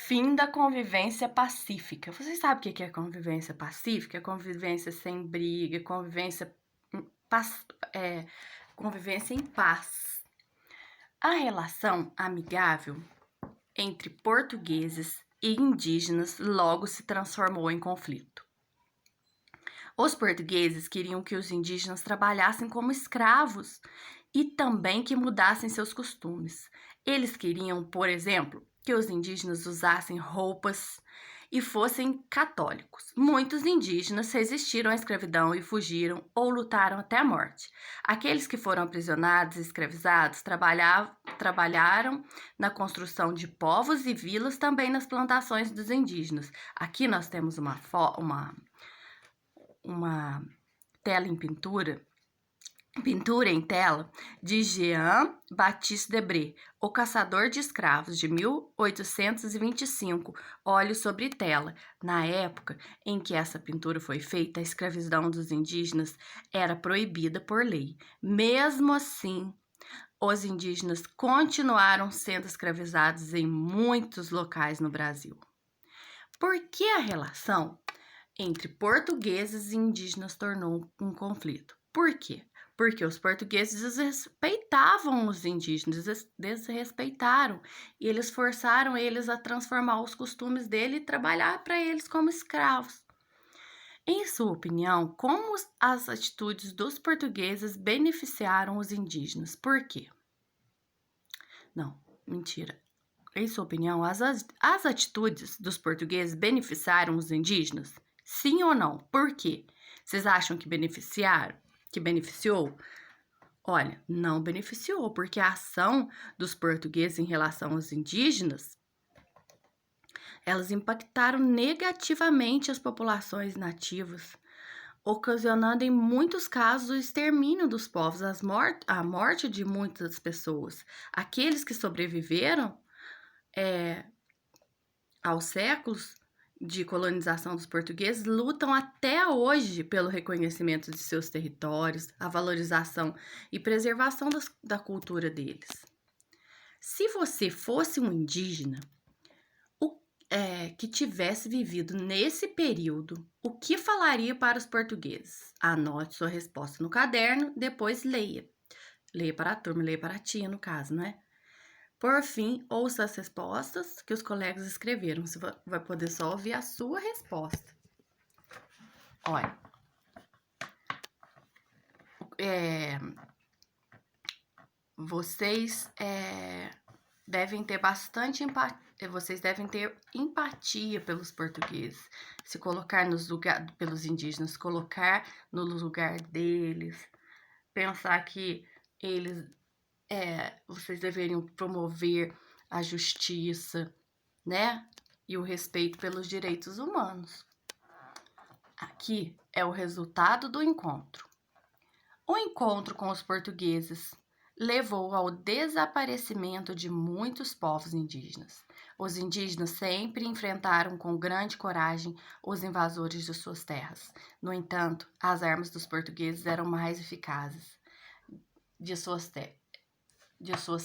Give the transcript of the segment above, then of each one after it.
Fim da convivência pacífica. Vocês sabem o que é convivência pacífica? Convivência sem briga, convivência em paz. A relação amigável entre portugueses e indígenas logo se transformou em conflito. Os portugueses queriam que os indígenas trabalhassem como escravos e também que mudassem seus costumes. Eles queriam, por exemplo, que os indígenas usassem roupas e fossem católicos. Muitos indígenas resistiram à escravidão e fugiram ou lutaram até a morte. Aqueles que foram aprisionados e escravizados trabalharam na construção de povos e vilas, também nas plantações dos indígenas. Aqui nós temos uma tela em pintura em tela de Jean Baptiste Debré, O Caçador de Escravos, de 1825, óleo sobre tela. Na época em que essa pintura foi feita, a escravidão dos indígenas era proibida por lei. Mesmo assim, os indígenas continuaram sendo escravizados em muitos locais no Brasil. Por que a relação entre portugueses e indígenas tornou um conflito? Por quê? Porque os portugueses desrespeitavam os indígenas, desrespeitaram, e eles forçaram eles a transformar os costumes dele e trabalhar para eles como escravos. Em sua opinião, como as atitudes dos portugueses beneficiaram os indígenas? Por quê? Não, mentira. Em sua opinião, as atitudes dos portugueses beneficiaram os indígenas? Sim ou não? Por quê? Vocês acham que beneficiaram? Que beneficiou? Olha, não beneficiou, porque a ação dos portugueses em relação aos indígenas, elas impactaram negativamente as populações nativas, ocasionando em muitos casos o extermínio dos povos, a morte de muitas pessoas. Aqueles que sobreviveram aos séculos de colonização dos portugueses lutam até hoje pelo reconhecimento de seus territórios, a valorização e preservação da cultura deles. Se você fosse um indígena que tivesse vivido nesse período, o que falaria para os portugueses? Anote sua resposta no caderno, depois leia. Leia para a turma, leia para a tia, no caso, né? Por fim, ouça as respostas que os colegas escreveram. Você vai poder só ouvir a sua resposta. Olha, vocês devem ter bastante empatia. Vocês devem ter empatia pelos portugueses. Se colocar pelos indígenas, colocar no lugar deles. Pensar que eles... vocês deveriam promover a justiça, né? E o respeito pelos direitos humanos. Aqui é o resultado do encontro. O encontro com os portugueses levou ao desaparecimento de muitos povos indígenas. Os indígenas sempre enfrentaram com grande coragem os invasores de suas terras. No entanto, as armas dos portugueses eram mais eficazes de suas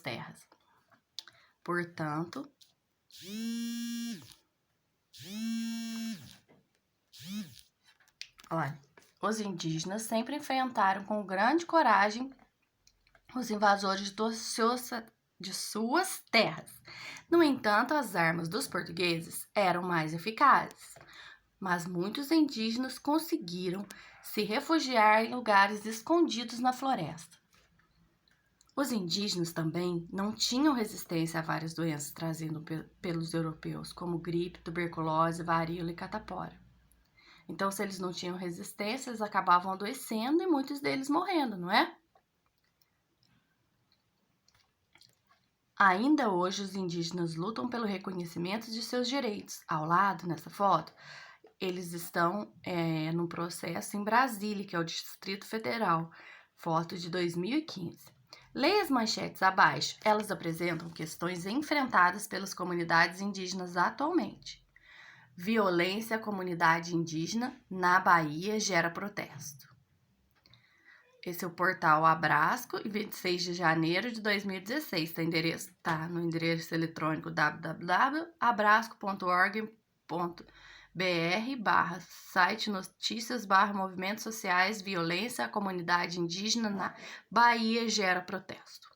terras. Portanto, olha, os indígenas sempre enfrentaram com grande coragem os invasores de suas terras. No entanto, as armas dos portugueses eram mais eficazes, mas muitos indígenas conseguiram se refugiar em lugares escondidos na floresta. Os indígenas também não tinham resistência a várias doenças trazidas pelos europeus, como gripe, tuberculose, varíola e catapora. Então, se eles não tinham resistência, eles acabavam adoecendo e muitos deles morrendo, não é? Ainda hoje, os indígenas lutam pelo reconhecimento de seus direitos. Ao lado, nessa foto, eles estão num processo em Brasília, que é o Distrito Federal, foto de 2015. Leia as manchetes abaixo, elas apresentam questões enfrentadas pelas comunidades indígenas atualmente. Violência à comunidade indígena na Bahia gera protesto. Esse é o portal Abrasco, 26 de janeiro de 2016. Tá no endereço eletrônico www.abrasco.org.br/site notícias/movimentos sociais, violência à comunidade indígena na Bahia gera protesto.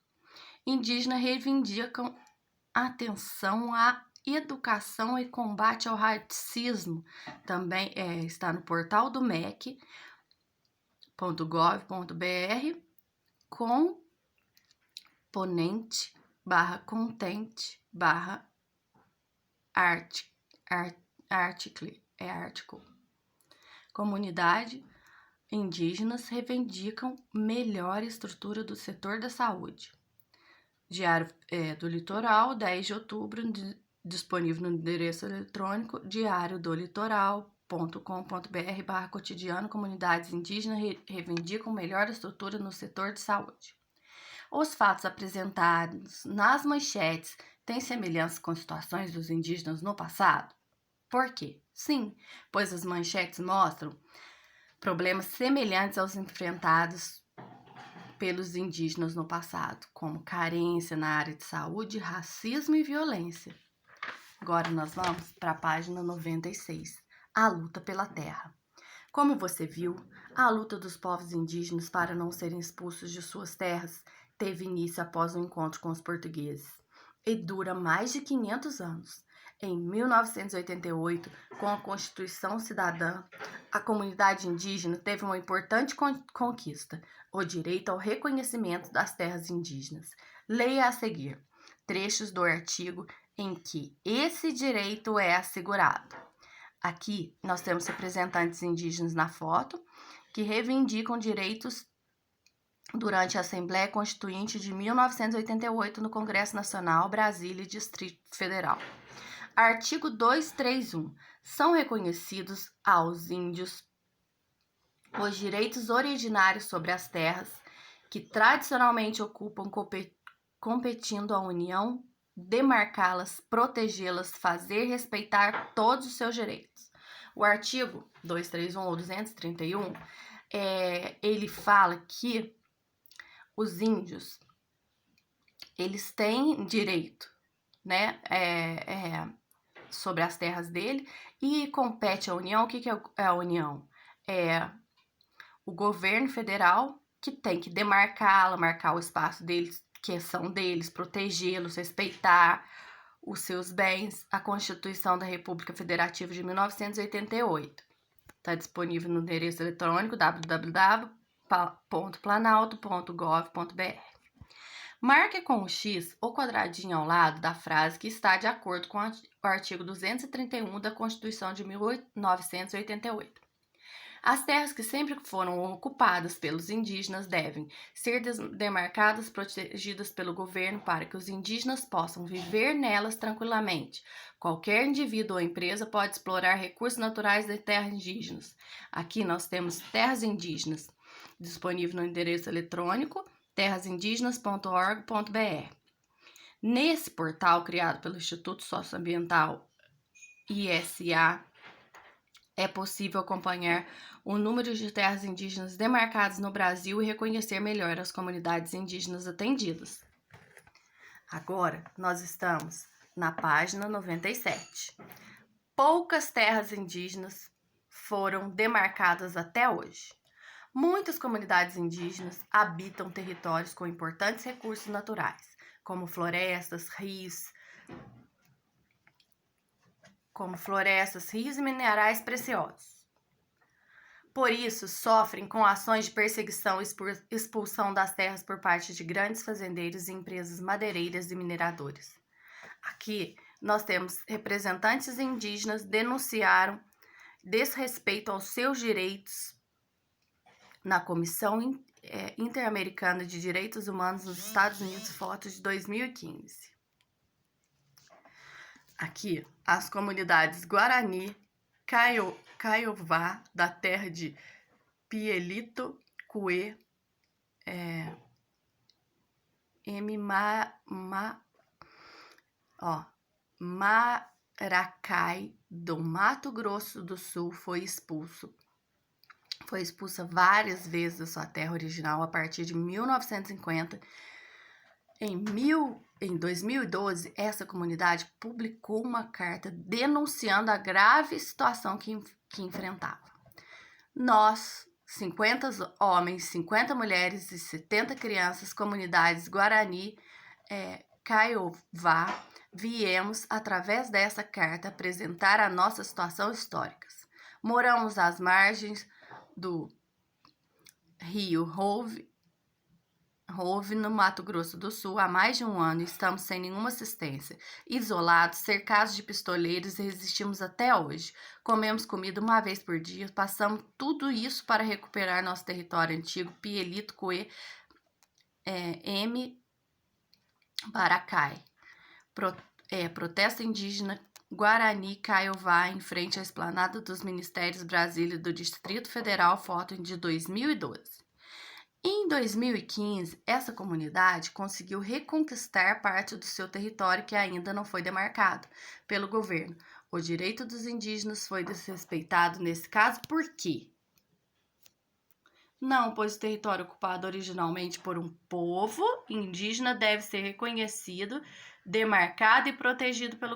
Indígenas reivindicam atenção à educação e combate ao racismo. Também está no portal do MEC.gov.br componente/article. Comunidade indígenas reivindicam melhor estrutura do setor da saúde. Diário do Litoral, 10 de outubro, disponível no endereço eletrônico diariodolitoral.com.br/cotidiano. Comunidades indígenas reivindicam melhor estrutura no setor de saúde. Os fatos apresentados nas manchetes têm semelhança com situações dos indígenas no passado? Por quê? Sim, pois as manchetes mostram problemas semelhantes aos enfrentados pelos indígenas no passado, como carência na área de saúde, racismo e violência. Agora nós vamos para a página 96, a luta pela terra. Como você viu, a luta dos povos indígenas para não serem expulsos de suas terras teve início após o encontro com os portugueses e dura mais de 500 anos. Em 1988, com a Constituição Cidadã, a comunidade indígena teve uma importante conquista: o direito ao reconhecimento das terras indígenas. Leia a seguir trechos do artigo em que esse direito é assegurado. Aqui nós temos representantes indígenas na foto que reivindicam direitos durante a Assembleia Constituinte de 1988 no Congresso Nacional, Brasília e Distrito Federal. Artigo 231. São reconhecidos aos índios os direitos originários sobre as terras que tradicionalmente ocupam, competindo à União demarcá-las, protegê-las, fazer respeitar todos os seus direitos. O artigo 231 ou 231, ele fala que os índios, eles têm direito, né, sobre as terras dele, e compete à União. O que é a União? É o governo federal que tem que demarcá-la, marcar o espaço deles, que são deles, protegê-los, respeitar os seus bens. A Constituição da República Federativa de 1988 está disponível no endereço eletrônico www.planalto.gov.br. Marque com o X o quadradinho ao lado da frase que está de acordo com o artigo 231 da Constituição de 1988. As terras que sempre foram ocupadas pelos indígenas devem ser demarcadas, protegidas pelo governo para que os indígenas possam viver nelas tranquilamente. Qualquer indivíduo ou empresa pode explorar recursos naturais de terras indígenas. Aqui nós temos terras indígenas, disponível no endereço eletrônico terrasindígenas.org.br. Nesse portal criado pelo Instituto Socioambiental ISA, é possível acompanhar o número de terras indígenas demarcadas no Brasil e reconhecer melhor as comunidades indígenas atendidas. Agora, nós estamos na página 97. Poucas terras indígenas foram demarcadas até hoje. Muitas comunidades indígenas habitam territórios com importantes recursos naturais, como florestas, rios e minerais preciosos. Por isso, sofrem com ações de perseguição e expulsão das terras por parte de grandes fazendeiros e empresas madeireiras e mineradoras. Aqui, nós temos representantes indígenas denunciaram desrespeito aos seus direitos na Comissão Interamericana de Direitos Humanos nos Estados Unidos, foto de 2015. Aqui, as comunidades Guarani, Caiová, da terra de Pielito, Cuê, Maracai, do Mato Grosso do Sul, foi expulso foi expulsa várias vezes da sua terra original a partir de 1950. Em 2012, essa comunidade publicou uma carta denunciando a grave situação que enfrentava. Nós, 50 homens, 50 mulheres e 70 crianças, comunidades Guarani, Kaiowá, viemos, através dessa carta, apresentar a nossa situação histórica. Moramos às margens do rio Rouve, no Mato Grosso do Sul, há mais de um ano e estamos sem nenhuma assistência, isolados, cercados de pistoleiros e resistimos até hoje. Comemos comida uma vez por dia, passamos tudo isso para recuperar nosso território antigo, Pielito, Coe, M. Baracai. Protesto indígena Guarani Kaiowá em frente à esplanada dos Ministérios Brasília do Distrito Federal, foto de 2012. Em 2015, essa comunidade conseguiu reconquistar parte do seu território que ainda não foi demarcado pelo governo. O direito dos indígenas foi desrespeitado nesse caso, por quê? Não, pois o território ocupado originalmente por um povo indígena deve ser reconhecido, demarcado e protegido pelo